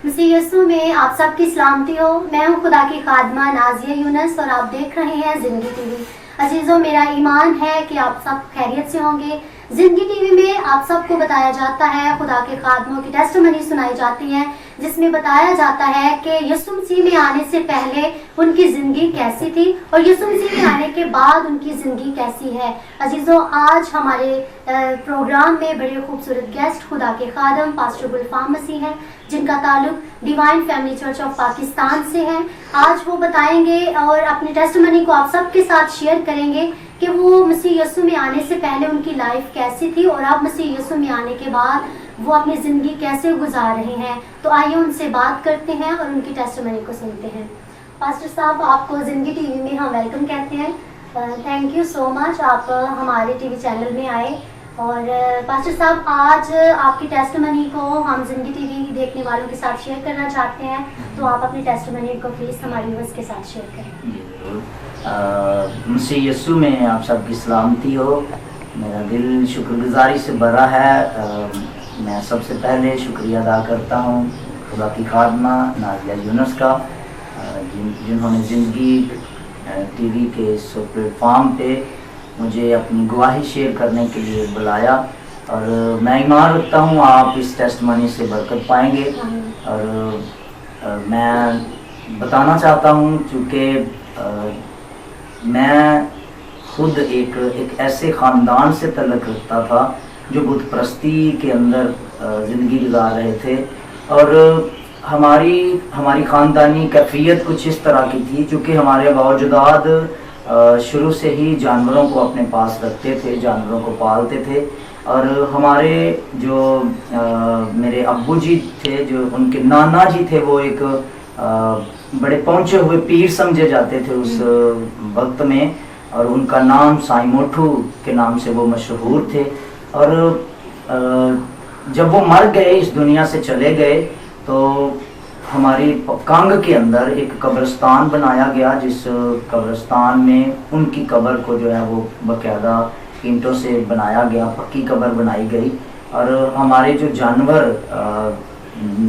مسیح یسوع میں آپ سب کی سلامتی ہو. میں ہوں خدا کی خادمہ نازیہ یونس اور آپ دیکھ رہے ہیں زندگی ٹی وی. عزیزوں، میرا ایمان ہے کہ آپ سب خیریت سے ہوں گے. زندگی ٹی وی میں آپ سب کو بتایا جاتا ہے، خدا کے خادموں کی ٹیسٹمنی سنائی جاتی ہیں جس میں بتایا جاتا ہے کہ یسوع مسیح میں آنے سے پہلے ان کی زندگی کیسی تھی اور یسوع مسیح میں آنے کے بعد ان کی زندگی کیسی ہے. عزیزوں، آج ہمارے پروگرام میں بڑے خوبصورت گیسٹ خدا کے خادم پاسٹر گلفام مسیح ہیں جن کا تعلق divine family church of Pakistan سے ہے. آج وہ بتائیں گے اور اپنی ٹیسٹمنی کو آپ سب کے ساتھ شیئر کریں گے کہ وہ مسیح یسوع میں آنے سے پہلے ان کی لائف کیسی تھی اور اب مسیح یسوع میں آنے کے بعد وہ اپنی زندگی کیسے گزار رہے ہیں. تو آئیے ان سے بات کرتے ہیں اور ان کی ٹیسٹمنی کو سنتے ہیں. پاسٹر صاحب، آپ کو زندگی ٹی وی میں ہم ویلکم کہتے ہیں. تھینک یو سو مچ، آپ ہمارے ٹی وی چینل میں آئے. اور پاسٹر صاحب، آج آپ کی ٹیسٹمنی کو ہم زندگی ٹی وی دیکھنے والوں کے ساتھ شیئر کرنا چاہتے ہیں، تو آپ اپنی ٹیسٹمنی کو پلیز ہماری ویورز کے ساتھ شیئر کریں. مسیح یسوع میں آپ سب کی سلامتی ہو. میرا دل شکر گزاری سے بھرا ہے. میں سب سے پہلے شکریہ ادا کرتا ہوں خدا کی خادمہ نازیہ یونس کا، جنہوں نے زندگی ٹی وی کے اس پلیٹ فارم پہ مجھے اپنی گواہی شیئر کرنے کے لیے بلایا. اور میں ایمان رکھتا ہوں آپ اس ٹیسٹمنی سے برکت پائیں گے. اور میں بتانا چاہتا ہوں چونکہ میں خود ایک ایسے خاندان سے تعلق رکھتا تھا جو بت پرستی کے اندر زندگی گزار رہے تھے، اور ہماری خاندانی کیفیت کچھ اس طرح کی تھی چونکہ ہمارے آباء و اجداد شروع سے ہی جانوروں کو اپنے پاس رکھتے تھے، جانوروں کو پالتے تھے. اور ہمارے جو میرے ابو جی تھے، جو ان کے نانا جی تھے، وہ ایک بڑے پہنچے ہوئے پیر سمجھے جاتے تھے اس وقت میں، اور ان کا نام سائی موٹھو کے نام سے وہ مشہور تھے. اور جب وہ مر گئے، اس دنیا سے چلے گئے، تو ہماری کانگ کے اندر ایک قبرستان بنایا گیا، جس قبرستان میں ان کی قبر کو جو ہے وہ باقاعدہ اینٹوں سے بنایا گیا، پکی قبر بنائی گئی. اور ہمارے جو جانور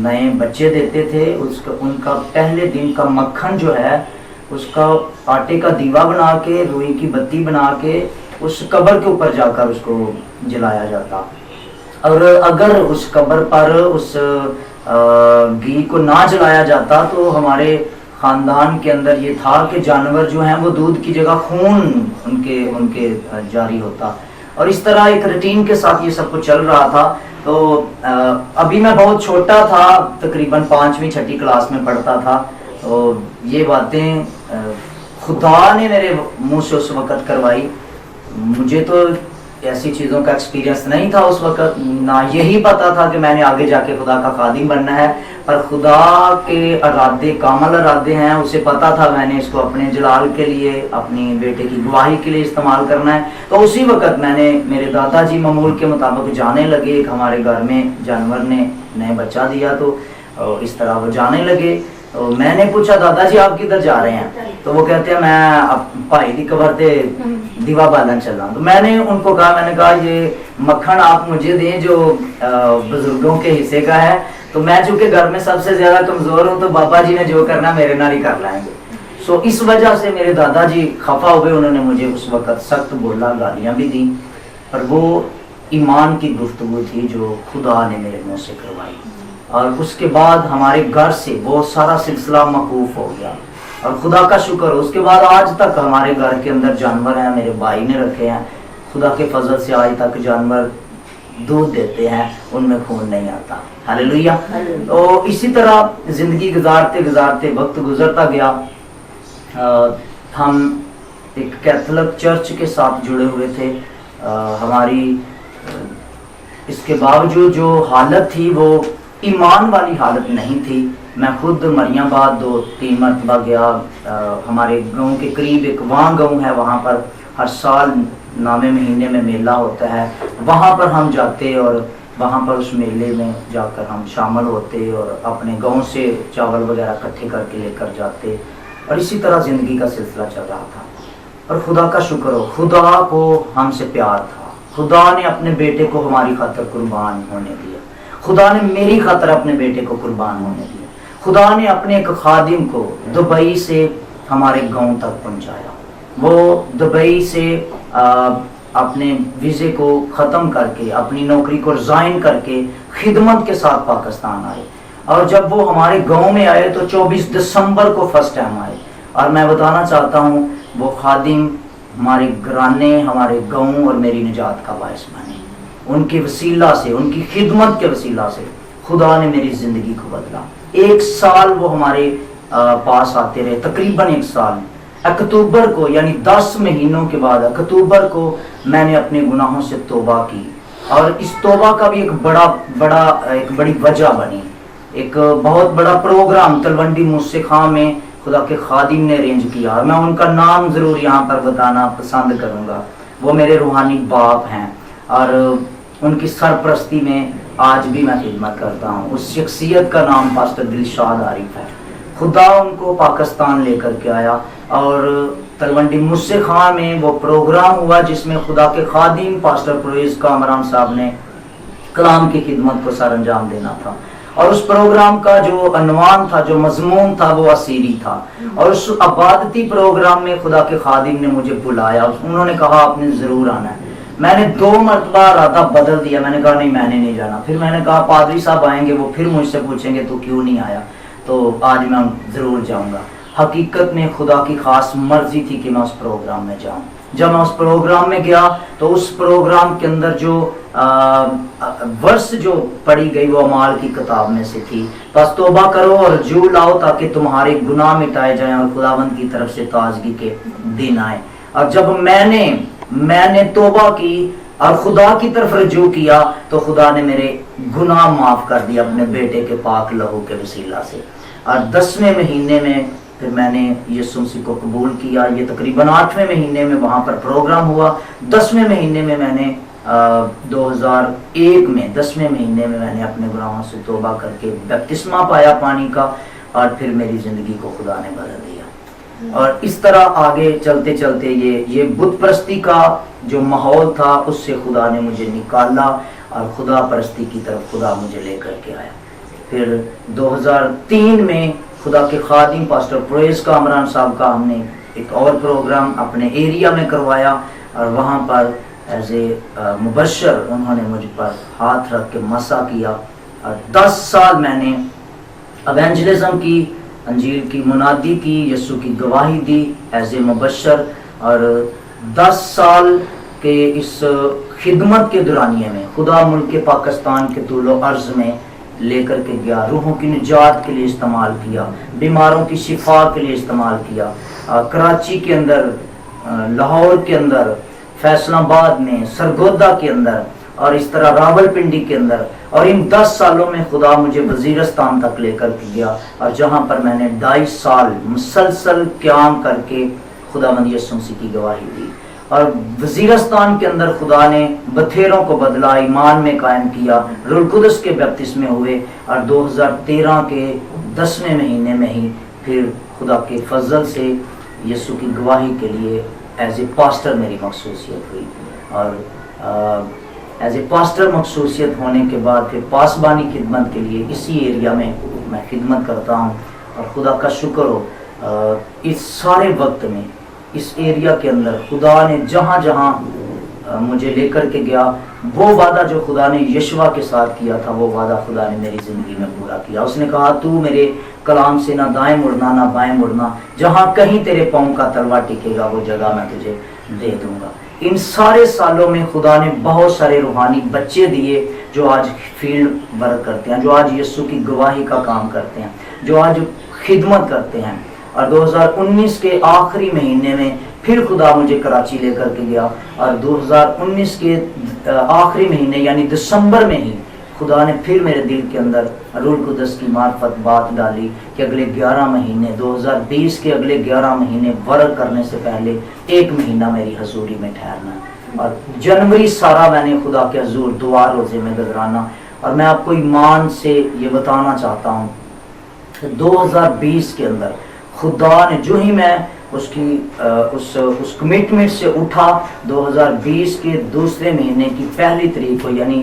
نئے بچے دیتے تھے، ان کا پہلے دن کا مکھن جو ہے اس کا آٹے کا دیوا بنا کے، روئی کی بتی بنا کے اس قبر کے اوپر جا کر اس کو جلایا جاتا. اور اگر اس قبر پر اس گھی کو نہ جلایا جاتا تو ہمارے خاندان کے اندر یہ تھا کہ جانور جو ہیں وہ دودھ کی جگہ خون ان کے جاری ہوتا. اور اس طرح ایک روٹین کے ساتھ یہ سب کچھ چل رہا تھا. تو ابھی میں بہت چھوٹا تھا، تقریباً 5ویں 6ٹھی کلاس میں پڑھتا تھا. تو یہ باتیں خدا نے میرے منہ سے اس وقت کروائی. مجھے تو ایسی چیزوں کا ایکسپیرینس نہیں تھا اس وقت، نہ یہی پتا تھا کہ میں نے آگے جا کے خدا کا خادم بننا ہے، پر خدا کے ارادے کامل ارادے ہیں. اسے پتا تھا میں نے اس کو اپنے جلال کے لیے، اپنی بیٹے کی گواہی کے لیے استعمال کرنا ہے. تو اسی وقت میں نے، میرے دادا جی معمول کے مطابق جانے لگے. ایک ہمارے گھر میں جانور نے نئے بچہ دیا، تو اس طرح وہ جانے لگے. تو میں نے پوچھا، دادا جی آپ کدھر جا رہے ہیں؟ تو وہ کہتے ہیں میں بھائی دی قبر تے دیوا بالن چلا. تو میں نے ان کو کہا، میں نے کہا یہ مکھن آپ مجھے دیں جو بزرگوں کے حصے کا ہے. تو میں چونکہ گھر میں سب سے زیادہ کمزور ہوں، تو بابا جی نے جو کرنا میرے نال ہی کر لائیں گے. سو اس وجہ سے میرے دادا جی خفا ہوئے. انہوں نے مجھے اس وقت سخت بولا، گالیاں بھی دیں، پر وہ ایمان کی گفتگو تھی جو خدا نے میرے منہ سے کروائی. اور اس کے بعد ہمارے گھر سے وہ سارا سلسلہ موقوف ہو گیا. اور خدا کا شکر، اس کے بعد آج تک ہمارے گھر کے اندر جانور ہیں، میرے بھائی نے رکھے ہیں. خدا کے فضل سے آج تک جانور دودھ دیتے ہیں، ان میں خون نہیں آتا. ہاللیلویہ. تو اسی طرح زندگی گزارتے گزارتے وقت گزرتا گیا. ہم ایک کیتھولک چرچ کے ساتھ جڑے ہوئے تھے. ہماری اس کے باوجود جو حالت تھی وہ ایمان والی حالت نہیں تھی. میں خود مریم آباد 2-3 مرتبہ گیا. ہمارے گاؤں کے قریب ایک وہاں گاؤں ہے، وہاں پر ہر سال نامے مہینے میں میلہ ہوتا ہے. وہاں پر ہم جاتے اور وہاں پر اس میلے میں جا کر ہم شامل ہوتے اور اپنے گاؤں سے چاول وغیرہ اکٹھے کر کے لے کر جاتے. اور اسی طرح زندگی کا سلسلہ چل رہا تھا. اور خدا کا شکر ہو، خدا کو ہم سے پیار تھا. خدا نے اپنے بیٹے کو ہماری خاطر قربان ہونے دیا. خدا نے میری خاطر اپنے بیٹے کو قربان ہونے دیا. خدا نے اپنے ایک خادم کو دبئی سے ہمارے گاؤں تک پہنچایا. وہ دبئی سے اپنے ویزے کو ختم کر کے اپنی نوکری کو ریزائن کر کے خدمت کے ساتھ پاکستان آئے, اور جب وہ ہمارے گاؤں میں آئے تو 24 دسمبر کو فرسٹ ٹائم آئے. اور میں بتانا چاہتا ہوں وہ خادم ہمارے گھرانے, ہمارے گاؤں اور میری نجات کا باعث بنے. ان کے وسیلہ سے, ان کی خدمت کے وسیلہ سے خدا نے میری زندگی کو بدلا. 1 سال وہ ہمارے پاس آتے رہے, تقریباً 1 سال. اکتوبر کو یعنی 10 مہینوں کے بعد اکتوبر کو میں نے اپنے گناہوں سے توبہ کی, اور اس توبہ کا بھی ایک بڑی وجہ بنی. ایک بہت بڑا پروگرام تلونڈی موسیٰ خاں میں خدا کے خادم نے ارینج کیا, اور میں ان کا نام ضرور یہاں پر بتانا پسند کروں گا. وہ میرے روحانی باپ ہیں, اور ان کی سرپرستی میں آج بھی میں خدمت کرتا ہوں. اس شخصیت کا نام پاسٹر دلشاد عارف ہے. خدا ان کو پاکستان لے کر کے آیا, اور تلونڈی موسیٰ خاں میں وہ پروگرام ہوا جس میں خدا کے خادم پاسٹر پرویز کامران صاحب نے کلام کی خدمت کو سر انجام دینا تھا. اور اس پروگرام کا جو عنوان تھا, جو مضمون تھا, وہ اسیری تھا. اور اس عبادتی پروگرام میں خدا کے خادم نے مجھے بلایا, انہوں نے کہا آپ نے ضرور آنا ہے. میں نے 2 مرتبہ ارادہ بدل دیا, میں نے کہا نہیں میں نے نہیں جانا. پھر میں نے کہا پادری صاحب آئیں گے, وہ پھر مجھ سے پوچھیں گے تو کیوں نہیں آیا, تو آج میں ضرور جاؤں گا. حقیقت میں خدا کی خاص مرضی تھی کہ میں اس پروگرام میں جاؤں. جب میں اس پروگرام میں گیا تو اس پروگرام کے اندر جو ورس جو پڑھی گئی وہ اعمال کی کتاب میں سے تھی, بس توبہ کرو اور رجوع لاؤ تاکہ تمہارے گناہ مٹائے جائیں اور خداوند کی طرف سے تازگی کے دن آئے. اور جب میں نے توبہ کی اور خدا کی طرف رجوع کیا تو خدا نے میرے گناہ معاف کر دیا اپنے بیٹے کے پاک لہو کے وسیلہ سے. اور 10ویں مہینے میں پھر میں نے یسوع مسیح کو قبول کیا. یہ تقریباً 8ویں مہینے میں وہاں پر پروگرام ہوا. 10ویں مہینے میں میں نے 2001 میں 10ویں مہینے میں میں نے اپنے گناہوں سے توبہ کر کے بپتسمہ پایا پانی کا, اور پھر میری زندگی کو خدا نے بدل دیا. اور اس طرح آگے چلتے چلتے یہ بت پرستی کا جو ماحول تھا اس سے خدا نے مجھے نکالا, اور خدا پرستی کی طرف خدا مجھے لے کر کے آیا. پھر 2003 میں خدا کے خادم پاسٹر پرویز کامران صاحب کا ہم نے ایک اور پروگرام اپنے ایریا میں کروایا, اور وہاں پر ایز اے مبشر انہوں نے مجھ پر ہاتھ رکھ کے مسا کیا. اور 10 سال میں نے ایونجلزم کی, انجیل کی منادی کی, یسوع کی گواہی دی ایز اے مبشر. اور 10 سال کے اس خدمت کے دورانیے میں خدا ملک پاکستان کے طول و عرض میں لے کر کے گیا, روحوں کی نجات کے لیے استعمال کیا, بیماروں کی شفا کے لیے استعمال کیا. کراچی کے اندر, لاہور کے اندر, فیصل آباد میں, سرگودا کے اندر, اور اس طرح راول پنڈی کے اندر. اور ان 10 سالوں میں خدا مجھے وزیرستان تک لے کر کے گیا, اور جہاں پر میں نے 2.5 سال مسلسل قیام کر کے خداوند یسوع مسیح کی گواہی دی. اور وزیرستان کے اندر خدا نے بتھیروں کو بدلا, ایمان میں قائم کیا, روح القدس کے بپتسمے ہوئے. اور 2013 کے 10ویں مہینے میں ہی پھر خدا کے فضل سے یسوع کی گواہی کے لیے ایز اے پاسٹر میری مخصوصیت ہوئی. اور ایز اے پاسٹر مخصوصیت ہونے کے بعد پھر پاسبانی خدمت کے لیے اسی ایریا میں میں خدمت کرتا ہوں. اور خدا کا شکر ہو اس سارے وقت میں اس ایریا کے اندر خدا نے جہاں جہاں مجھے لے کر کے گیا, وہ وعدہ جو خدا نے یشوع کے ساتھ کیا تھا وہ وعدہ خدا نے میری زندگی میں پورا کیا. اس نے کہا تو میرے کلام سے نہ دائیں مڑنا نہ بائیں مڑنا, جہاں کہیں تیرے پاؤں کا تلوا ٹکے گا وہ جگہ میں تجھے دے دوں گا. ان سارے سالوں میں خدا نے بہت سارے روحانی بچے دیے جو آج فیلڈ ورک کرتے ہیں, جو آج یسوع کی گواہی کا کام کرتے ہیں, جو آج خدمت کرتے ہیں. اور 2019 کے آخری مہینے میں پھر خدا مجھے کراچی لے کر کے گیا, اور 2019 کے آخری مہینے یعنی دسمبر میں ہی خدا نے پھر میرے دل کے اندر روح القدس کی معرفت بات ڈالی کہ اگلے 11 مہینے 2020 کے اگلے 11 مہینے ورک کرنے سے پہلے 1 مہینہ میری حضوری میں ٹھہرنا, اور جنوری سارا میں نے خدا کے حضور دعا روزے میں گزرانا. اور میں آپ کو ایمان سے یہ بتانا چاہتا ہوں کہ 2020 کے اندر خدا نے جو ہی میں اس کمٹمنٹ سے اٹھا, 2020 کے دوسرے مہینے کی 1 تاریخ کو یعنی